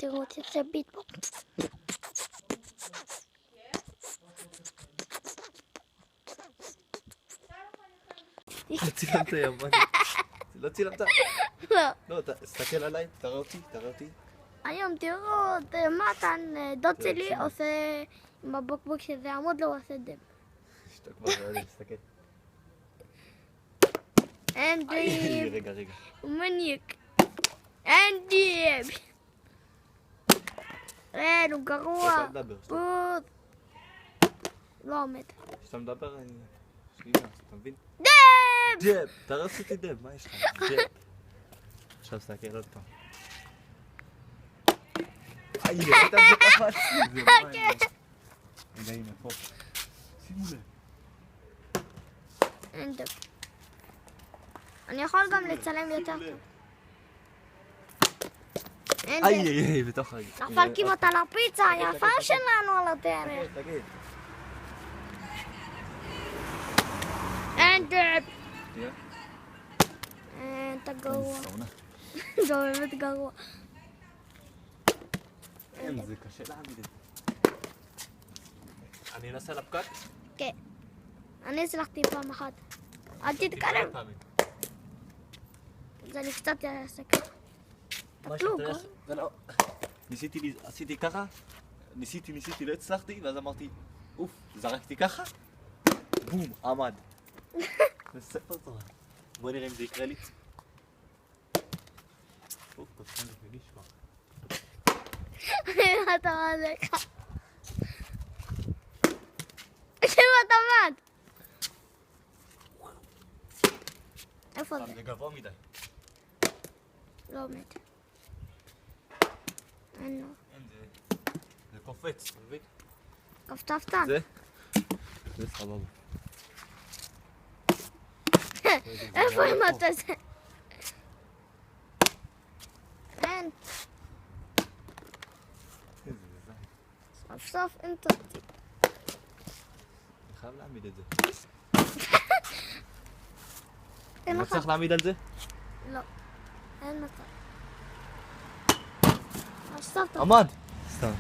תראו אותי עושה ביטבוקס. לא צילמת ימני. לא צילמת? לא. לא, תסתכל עליי, תראה אותי. היום תראו את מתן, דוד שלי עושה עם הבקבוק שזה עמוד לו, הוא עושה דם. שאתה כבר לא יודע, תסתכל. אין דם. רגע. הוא מניק. אין דם. אין, הוא גרוע. בוז. לא עומד. כשאתה מדבר, אני... שנייה, אתה מבין? דם! דב! תראה אותי דב, מה יש לך? דב. עכשיו תסתכל עוד פעם. ראית את זה קפץ? זה מים. הנה, פה. שימו לב. אין דם. אני יכול גם לצלם יותר טוב. אין דם. איי, בתוך הרגע. נפל כמעט על הפיצה היפה שלנו על הדרך. תגיד. אין דם. תראה. אתה גרוע. סאונה. זה באמת גרוע. אין, זה קשה להעמיד את זה. אני אנסה לפקק? כן. אני הצלחתי פעם אחת. אל תתקרב. זה אני קצת אעשה ככה. הפלוג. עשיתי ככה, ניסיתי, לא הצלחתי, ואז אמרתי, אוף, זרקתי ככה, בום, עמד. זה ספר תורה. בוא נראה אם זה יקרה לי. אוף, תתחיל להגיש כבר. אתה מה זה ככה? כמעט עמד. איפה זה? זה גבוה מדי. לא עומד. אין לו. אין, זה קופץ, אתה מבין? כפתפתן. זה סבבה. איפה עמדת זה? אין. סוף סוף אין תוציא. אני חייב להעמיד את זה. אין אני לך. צריך להעמיד על זה? לא. אין מצב. אספת. עמד! סתם.